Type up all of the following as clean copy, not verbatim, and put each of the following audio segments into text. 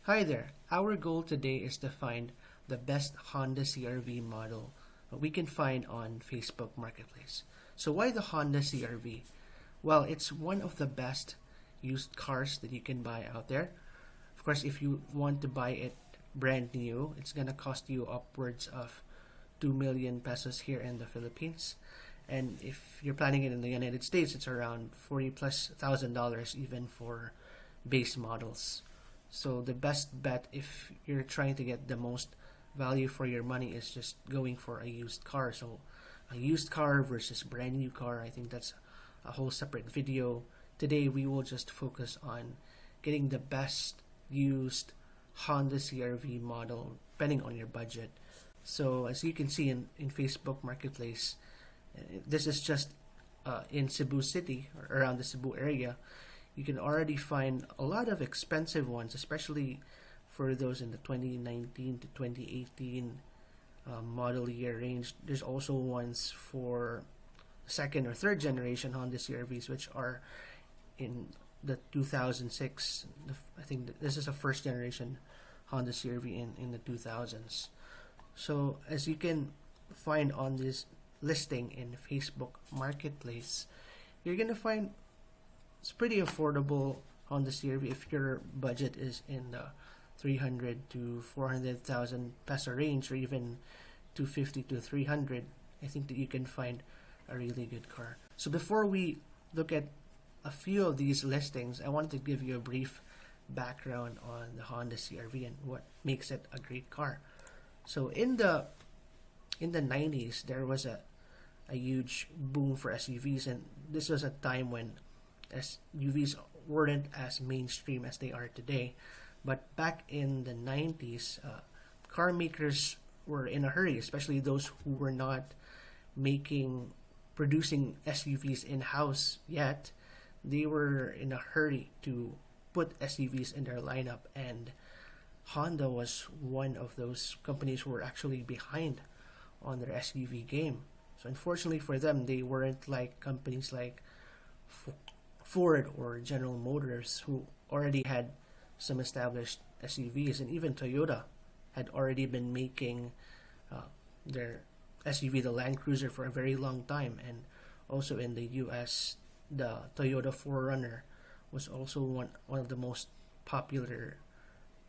Hi there. Our goal today is to find the best Honda CR-V model we can find on Facebook Marketplace. So why the Honda CR-V? Well, it's one of the best used cars that you can buy out there. Of course, if you want to buy it brand new, it's gonna cost you upwards of 2 million pesos here in the Philippines. And if you're planning it in the United States, it's around 40 plus $1,000 even for base models. So the best bet if you're trying to get the most value for your money is just going for a used car. So a used car versus brand new car, I think that's a whole separate video. Today we will just focus on getting the best used Honda CR-V model depending on your budget. So as you can see in Facebook Marketplace, this is just in Cebu City or around the Cebu area. You can already find a lot of expensive ones, especially for those in the 2019 to 2018 model year range. There's also ones for second or third generation Honda CR-Vs, which are in the 2006. I think this is a first generation Honda CR-V in the 2000s. So as you can find on this listing in Facebook Marketplace, you're gonna find it's pretty affordable Honda CR-V if your budget is in the 300 to 400,000 peso range, or even 250 to 300. I think that you can find a really good car. So before we look at a few of these listings, I wanted to give you a brief background on the Honda CR-V and what makes it a great car. So in the 90s, there was a huge boom for SUVs, and this was a time when SUVs weren't as mainstream as they are today. But back in the 90s, car makers were in a hurry, especially those who were not producing SUVs in-house yet. They were in a hurry to put SUVs in their lineup, and Honda was one of those companies who were actually behind on their SUV game. So unfortunately for them, they weren't like companies like Ford or General Motors, who already had some established SUVs, and even Toyota had already been making their SUV, the Land Cruiser, for a very long time. And also in the US, the Toyota 4Runner was also one of the most popular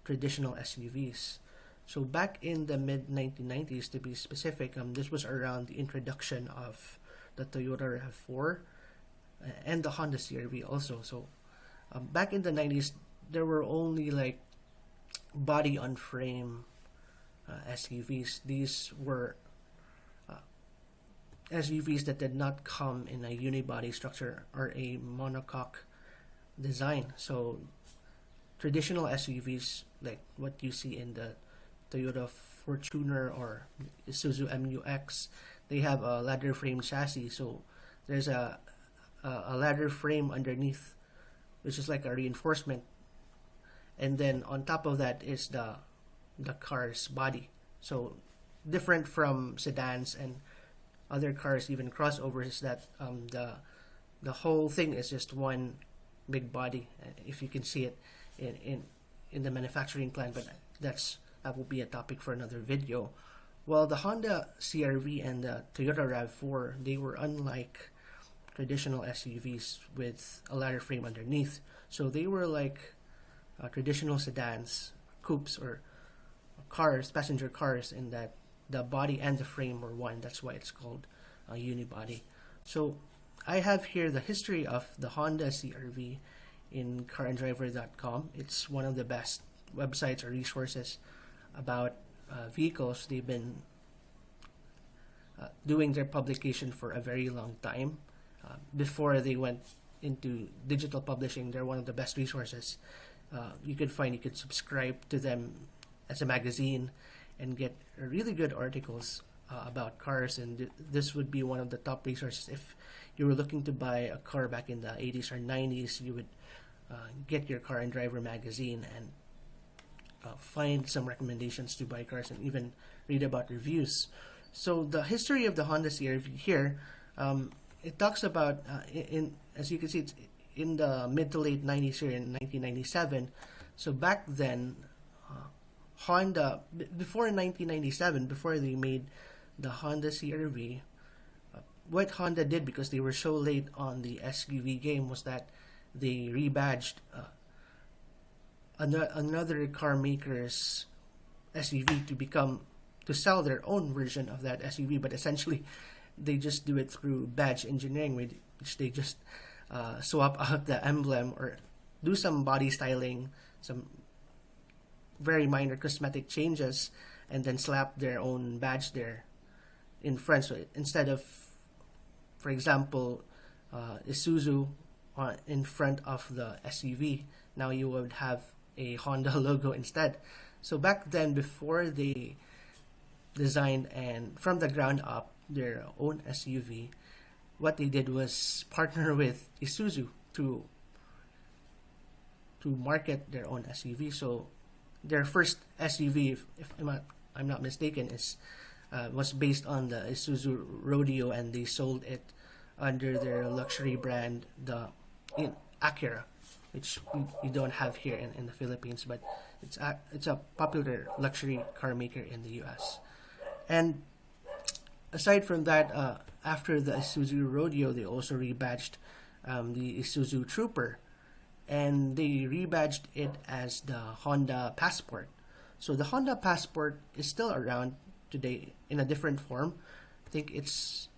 traditional SUVs. So back in the mid 1990s, to be specific, this was around the introduction of the Toyota RAV4 and the Honda CR-V also. So back in the 90s, there were only like body on frame SUVs. These were SUVs that did not come in a unibody structure or a monocoque design. So traditional SUVs like what you see in the Toyota Fortuner or Isuzu MU-X, they have a ladder frame chassis. So there's a ladder frame underneath, which is like a reinforcement, and then on top of that is the car's body. So different from sedans and other cars, even crossovers, is that the whole thing is just one big body, if you can see it in the manufacturing plant. But that will be a topic for another video. Well, the Honda CR-V and the Toyota RAV4, they were unlike traditional SUVs with a ladder frame underneath. So they were like traditional sedans, coupes, or cars, passenger cars, in that the body and the frame were one. That's why it's called a unibody. So I have here the history of the Honda CR-V in carandriver.com. It's one of the best websites or resources about vehicles. They've been doing their publication for a very long time. Before they went into digital publishing, they're one of the best resources you could subscribe to them as a magazine and get really good articles about cars. And this would be one of the top resources if you were looking to buy a car back in the 80s or 90s. You would get your Car and Driver magazine and find some recommendations to buy cars and even read about reviews. So the history of the Honda CR-V here, it talks about, as you can see, it's in the mid to late 90s here in 1997. So back then, Honda, before 1997, before they made the Honda CRV, what Honda did, because they were so late on the SUV game, was that they rebadged another car maker's SUV to sell their own version of that SUV, but essentially they just do it through badge engineering, which they just swap out the emblem or do some body styling, some very minor cosmetic changes, and then slap their own badge there in front. So instead of, for example, Isuzu in front of the SUV, now you would have a Honda logo instead. So back then, before they designed and from the ground up their own SUV, what they did was partner with Isuzu to market their own SUV. So their first SUV, if I'm not mistaken, was based on the Isuzu Rodeo, and they sold it under their luxury brand, the Acura, which we don't have here in the Philippines, but it's a popular luxury car maker in the U.S. And aside from that, after the Isuzu Rodeo, they also rebadged the Isuzu Trooper, and they rebadged it as the Honda Passport. So the Honda Passport is still around today in a different form. I think it's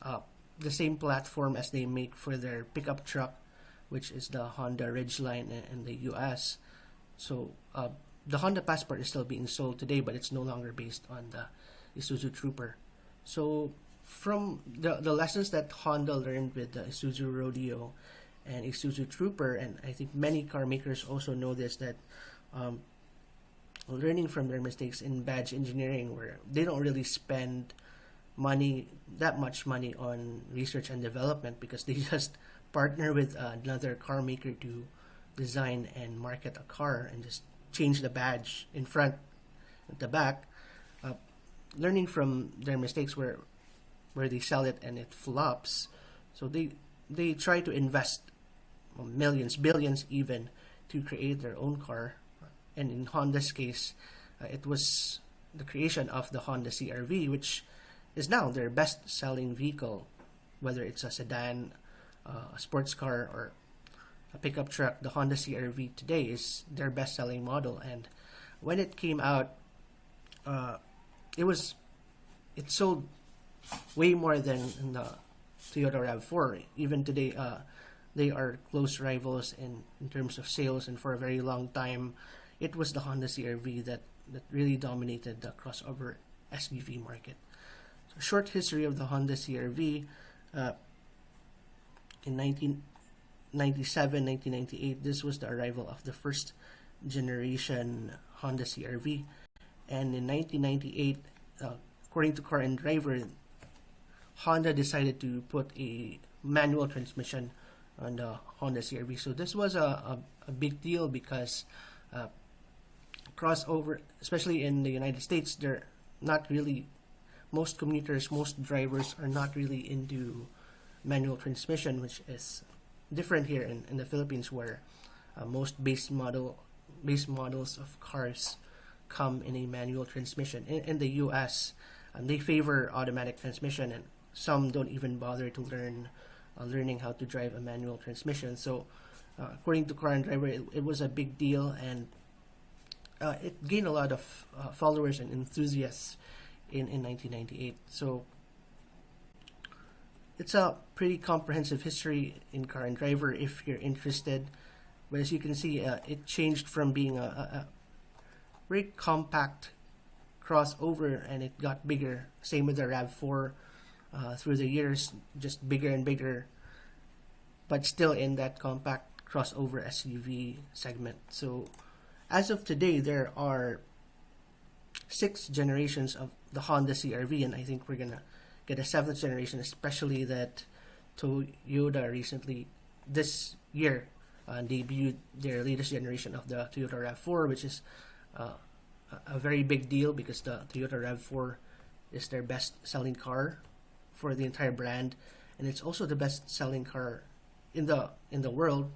the same platform as they make for their pickup truck, which is the Honda Ridgeline in the US. So the Honda Passport is still being sold today, but it's no longer based on the Isuzu Trooper. So from the lessons that Honda learned with the Isuzu Rodeo and Isuzu Trooper, and I think many car makers also know this, that learning from their mistakes in badge engineering, where they don't really spend that much money on research and development, because they just partner with another car maker to design and market a car and just change the badge in front at the back. Learning from their mistakes where they sell it and it flops, so they try to invest millions, billions even, to create their own car. And in Honda's case, it was the creation of the Honda CRV, which is now their best-selling vehicle, whether it's a sedan, a sports car, or a pickup truck. The Honda CRV today is their best-selling model, and when it came out, it sold way more than the Toyota RAV4. Even today, they are close rivals in terms of sales, and for a very long time, it was the Honda CRV that really dominated the crossover SUV market. So, short history of the Honda CRV. In 1997, 1998, this was the arrival of the first generation Honda CRV. And in 1998, according to Car and Driver, Honda decided to put a manual transmission on the Honda CRV. So this was a big deal, because crossover, especially in the United States, they're not really, most commuters, most drivers are not really into manual transmission, which is different here in the Philippines, where most base models of cars come in a manual transmission. In the US, they favor automatic transmission, and some don't even bother to learning how to drive a manual transmission. So according to Car and Driver, it was a big deal, and it gained a lot of followers and enthusiasts in 1998. So it's a pretty comprehensive history in Car and Driver if you're interested. But as you can see, it changed from being a very compact crossover, and it got bigger. Same with the RAV4 through the years, just bigger and bigger, but still in that compact crossover SUV segment. So as of today, there are 6 generations of the Honda CRV, and I think we're gonna get a 7th generation, especially that Toyota recently this year debuted their latest generation of the Toyota RAV4, which is a very big deal, because the Toyota RAV4 is their best-selling car for the entire brand, and it's also the best-selling car in the world,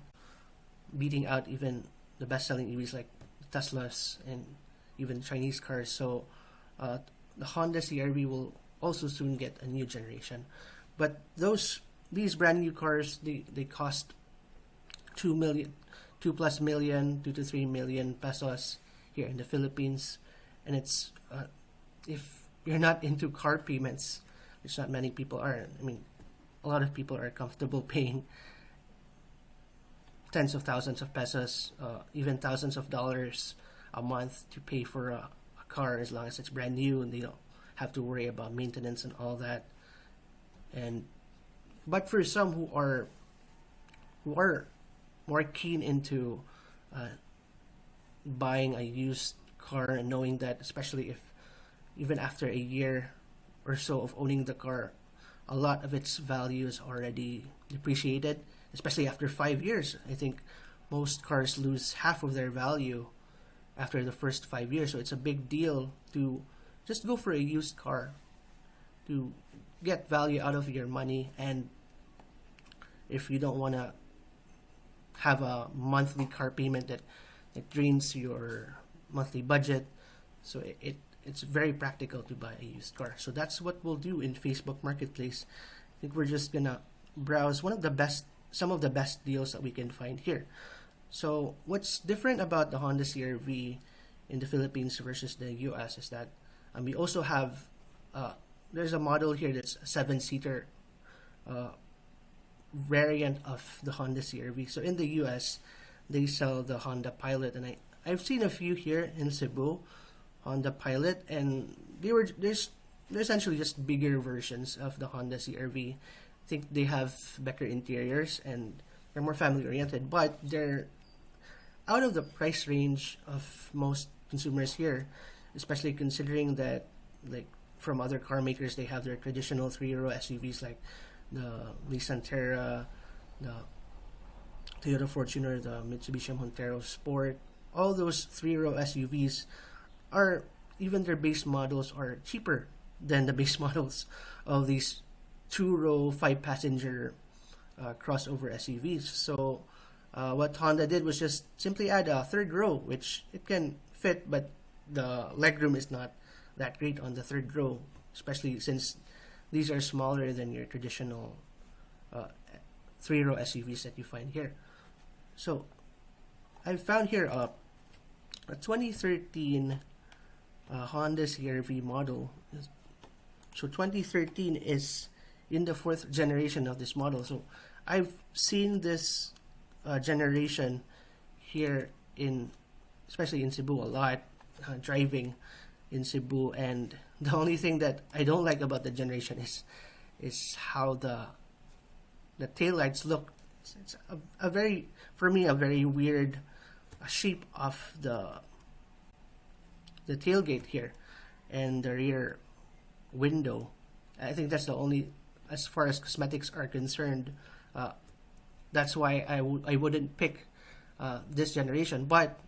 beating out even the best-selling EVs like Teslas and even Chinese cars. So the Honda CRV will also soon get a new generation. But these brand new cars, they cost 2 million, 2 to 3 million pesos here in the Philippines, and it's if you're not into car payments, which not many people are. I mean, a lot of people are comfortable paying tens of thousands of pesos, even thousands of dollars a month to pay for a car as long as it's brand new and they don't have to worry about maintenance and all that. But for some who are more keen into buying a used car and knowing that, especially if even after a year or so of owning the car, a lot of its value is already depreciated, especially after 5 years. I think most cars lose half of their value after the first 5 years. So it's a big deal to just go for a used car to get value out of your money. And if you don't want to have a monthly car payment that drains your monthly budget, so it's very practical to buy a used car. So that's what we'll do in Facebook Marketplace. I think we're just gonna browse some of the best deals that we can find here. So what's different about the Honda CR-V in the Philippines versus the US is that we also have there's a model here that's a 7-seater variant of the Honda CR-V. So in the US, they sell the Honda Pilot, and I've seen a few here in Cebu, Honda Pilot, and they're essentially just bigger versions of the Honda CR-V. I think they have better interiors and they're more family oriented, but they're out of the price range of most consumers here, especially considering that, like, from other car makers, they have their traditional 3-row SUVs like the Nissan Terra, the Toyota Fortuner, the Mitsubishi Montero Sport. All those 3-row SUVs are, even their base models are cheaper than the base models of these 2-row 5-passenger crossover SUVs. So what Honda did was just simply add a third row, which it can fit, but the legroom is not that great on the third row, especially since these are smaller than your traditional 3-row SUVs that you find here. So I found here a 2013 Honda CR-V model. So 2013 is in the 4th generation of this model. So I've seen this generation here especially in Cebu a lot, driving in Cebu, and the only thing that I don't like about the generation is how the taillights look. It's a very weird shape of the tailgate here and the rear window. I think that's the only, as far as cosmetics are concerned, that's why I wouldn't pick this generation. But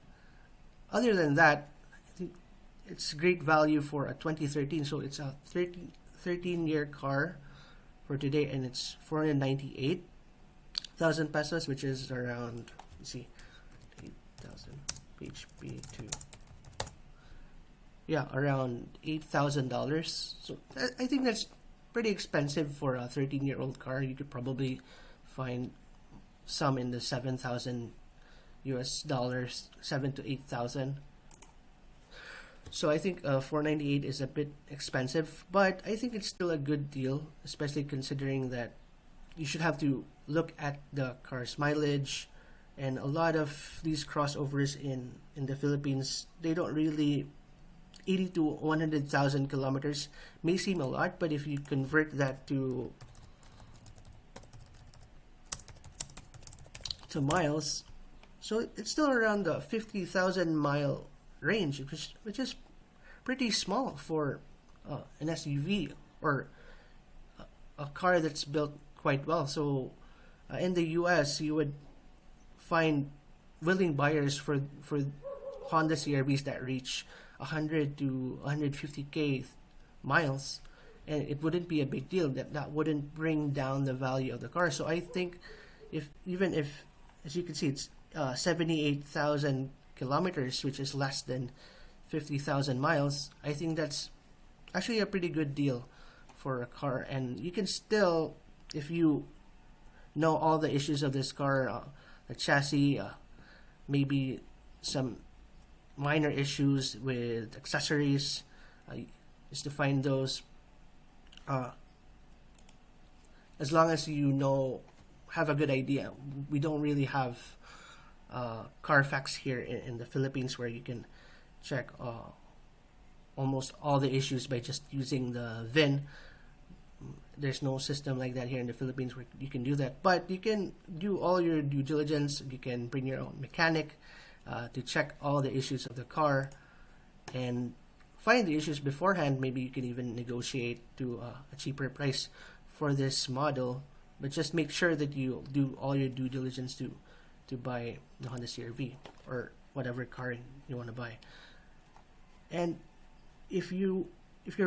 other than that, I think it's great value for a 2013. So it's a 13-year car for today, and it's 498,000 pesos, which is around, let's see, 8,000 HP2. Yeah, around $8,000. So I think that's pretty expensive for a 13-year-old car. You could probably find some in the $7,000 US dollars, 7 to 8,000. So I think 498 is a bit expensive, but I think it's still a good deal, especially considering that you should have to look at the car's mileage, and a lot of these crossovers in the Philippines, they don't really, 80 to 100,000 kilometers may seem a lot, but if you convert that to miles, so it's still around the 50,000 mile range, which is pretty small for an SUV or a car that's built quite well. So in the US, you would find willing buyers for Honda CR-Vs that reach 100 to 150k miles, and it wouldn't be a big deal. That wouldn't bring down the value of the car. So I think even if as you can see, it's 78,000 kilometers, which is less than 50,000 miles, I think that's actually a pretty good deal for a car. And you can still, if you know all the issues of this car, the chassis, maybe some minor issues with accessories, is to find those. As long as you know, have a good idea. We don't really have Carfax here in the Philippines where you can check almost all the issues by just using the VIN. There's no system like that here in the Philippines where you can do that, but you can do all your due diligence. You can bring your own mechanic to check all the issues of the car and find the issues beforehand. Maybe you can even negotiate to a cheaper price for this model, but just make sure that you do all your due diligence to buy the Honda CR-V or whatever car you want to buy. And if you're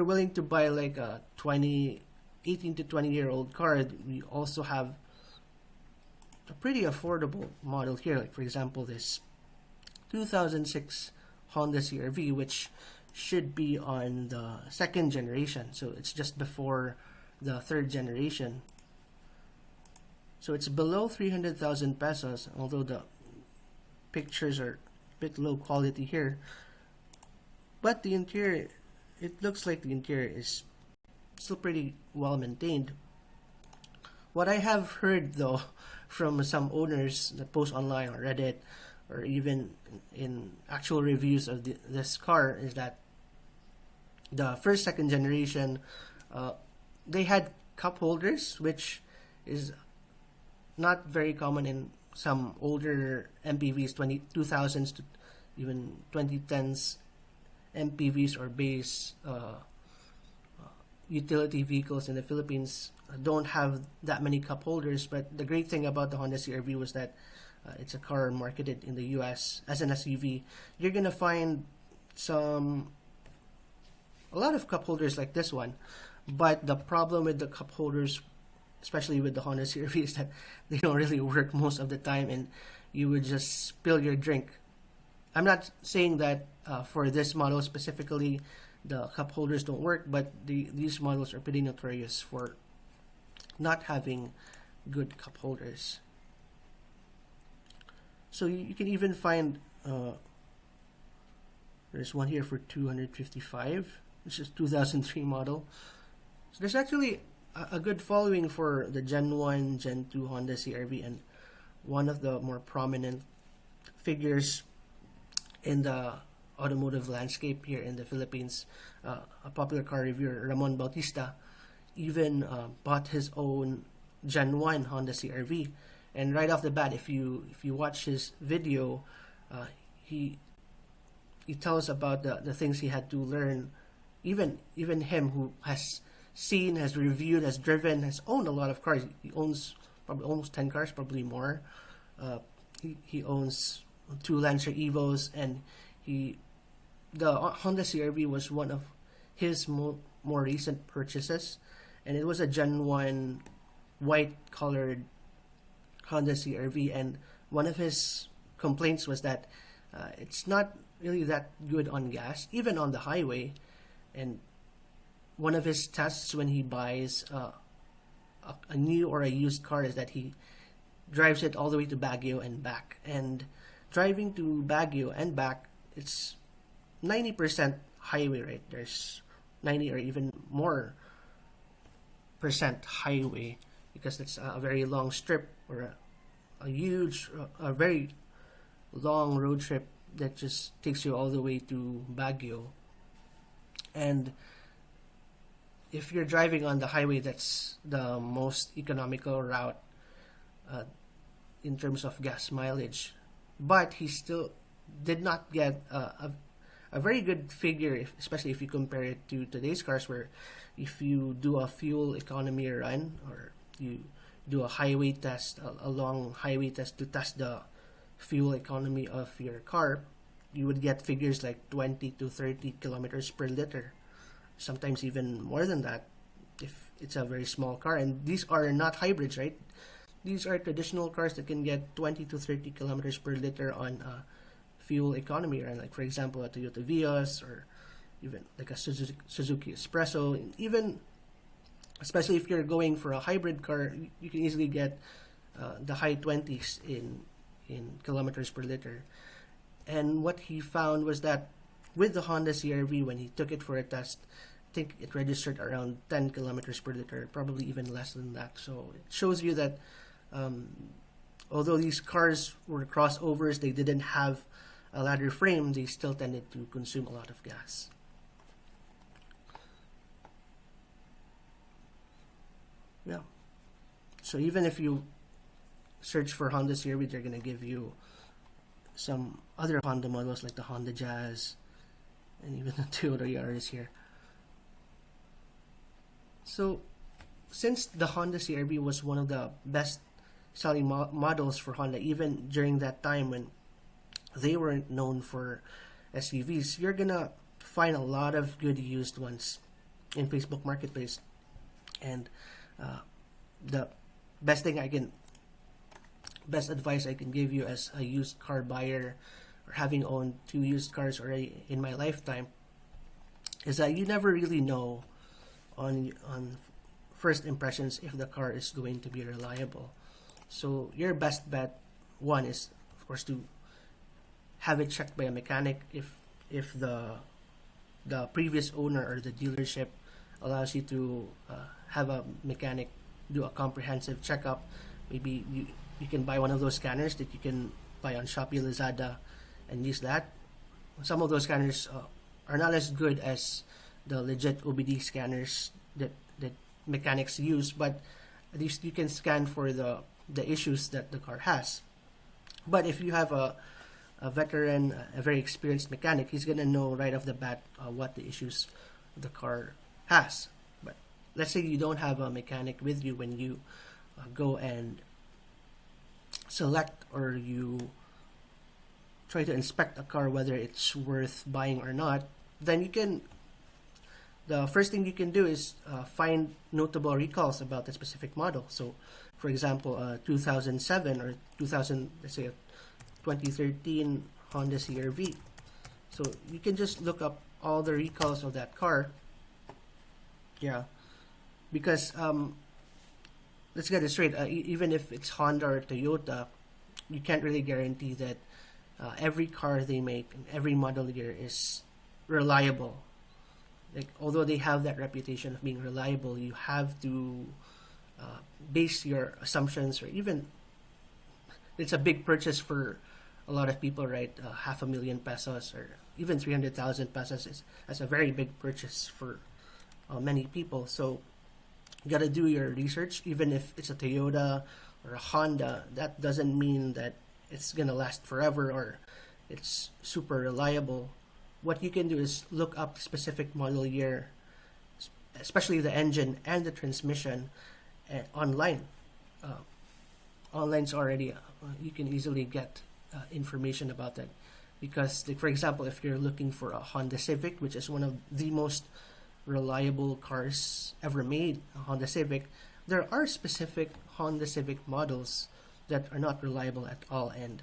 willing to buy like a 18 to 20-year-old car, we also have a pretty affordable model here. Like for example, this 2006 Honda CR-V, which should be on the second generation, so it's just before the third generation. So it's below 300,000 pesos, although the pictures are a bit low quality here. But the interior, it looks like the interior is still pretty well maintained. What I have heard though from some owners that post online on Reddit or even in actual reviews of this car is that the second generation, they had cup holders, which is not very common in some older MPVs, 2000s to even 2010s MPVs or base utility vehicles in the Philippines don't have that many cup holders. But the great thing about the Honda CR-V was that it's a car marketed in the US as an SUV. You're gonna find a lot of cup holders like this one, but the problem with the cup holders, especially with the Honda CR-V, is that they don't really work most of the time and you would just spill your drink. I'm not saying that for this model specifically the cup holders don't work, but these models are pretty notorious for not having good cup holders. So you can even find there's one here for 255, which is 2003 model. So there's actually a good following for the Gen 1, Gen 2 Honda CR-V, and one of the more prominent figures in the automotive landscape here in the Philippines, a popular car reviewer, Ramon Bautista, even bought his own Gen 1 Honda CR-V. And right off the bat, if you watch his video, he tells about the things he had to learn. Even him, who has seen, has reviewed, has driven, has owned a lot of cars. He owns probably almost 10 cars, probably more. He owns 2 Lancer Evos, and the Honda CR-V was one of his more recent purchases, and it was a Gen 1 white colored Honda CR-V. And one of his complaints was that it's not really that good on gas, even on the highway. And one of his tests when he buys a new or a used car is that he drives it all the way to Baguio and back. And driving to Baguio and back, it's 90% highway, right? There's 90 or even more percent highway, because it's a very long strip, or a very long road trip that just takes you all the way to Baguio. And if you're driving on the highway, that's the most economical route in terms of gas mileage. But he still did not get a very good figure, especially if you compare it to today's cars, where if you do a fuel economy run, or you do a highway test, a long highway test to test the fuel economy of your car, you would get figures like 20 to 30 kilometers per liter, sometimes even more than that if it's a very small car. And these are not hybrids, right? These are traditional cars that can get 20 to 30 kilometers per liter on fuel economy, right? Like for example, a Toyota Vios, or even like a Suzuki Espresso. Even especially if you're going for a hybrid car, you can easily get the high 20s in kilometers per liter. And what he found was that with the Honda CR-V, when he took it for a test, I think it registered around 10 kilometers per liter, probably even less than that. So it shows you that although these cars were crossovers, they didn't have a ladder frame, they still tended to consume a lot of gas. Yeah. So even if you search for Honda CR-V, they're going to give you some other Honda models like the Honda Jazz and even the Toyota Yaris here. So since the Honda CR-V was one of the best selling models for Honda, even during that time when they weren't known for SUVs, you're gonna find a lot of good used ones in Facebook Marketplace. And the best advice I can give you as a used car buyer, or having owned 2 used cars already in my lifetime, is that you never really know on first impressions if the car is going to be reliable. So your best bet, one, is of course to have it checked by a mechanic if the previous owner or the dealership allows you to have a mechanic do a comprehensive checkup. Maybe you can buy one of those scanners that you can buy on Shopee, Lazada, and use that. Some of those scanners are not as good as the legit OBD scanners that mechanics use, but at least you can scan for the issues that the car has. But if you have a veteran, a very experienced mechanic, he's gonna know right off the bat what the issues the car has. But let's say you don't have a mechanic with you when you go and select, or you try to inspect a car, whether it's worth buying or not. Then the first thing you can do is find notable recalls about the specific model. So for example, 2007 or 2013 Honda CR-V. So you can just look up all the recalls of that car. Yeah, because let's get it straight. Even if it's Honda or Toyota, you can't really guarantee that every car they make and every model year is reliable. Like, although they have that reputation of being reliable, you have to base your assumptions, or even it's a big purchase for a lot of people, right? $500,000 pesos or even 300,000 pesos is a very big purchase for many people. So you got to do your research. Even if it's a Toyota or a Honda, that doesn't mean that it's gonna last forever or it's super reliable. What you can do is look up specific model year, especially the engine and the transmission, online. Online's already you can easily get information about that, because like, for example, if you're looking for a Honda Civic, which is one of the most reliable cars ever made, a Honda Civic, there are specific Honda Civic models that are not reliable at all, and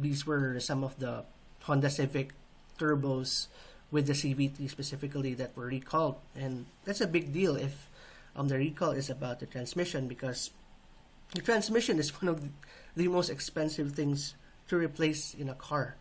these were some of the Honda Civic turbos with the CVT specifically that were recalled. And that's a big deal if the recall is about the transmission, because the transmission is one of the most expensive things to replace in a car.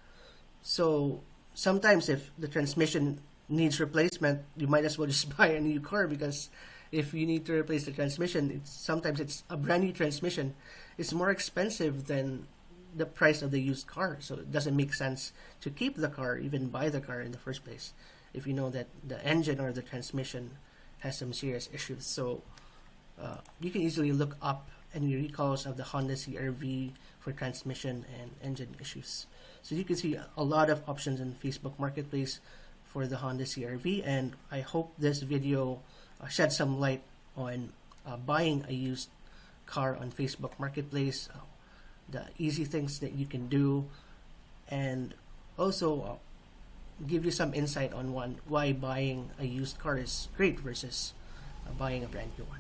So sometimes if the transmission needs replacement, you might as well just buy a new car, because if you need to replace the transmission, sometimes it's a brand new transmission. It's more expensive than the price of the used car. So it doesn't make sense to keep the car, even buy the car in the first place, if you know that the engine or the transmission has some serious issues. So you can easily look up any recalls of the Honda CR-V for transmission and engine issues. So you can see a lot of options in Facebook Marketplace for the Honda CR-V, and I hope this video shed some light on buying a used car on Facebook Marketplace, the easy things that you can do, and also give you some insight on why buying a used car is great versus buying a brand new one.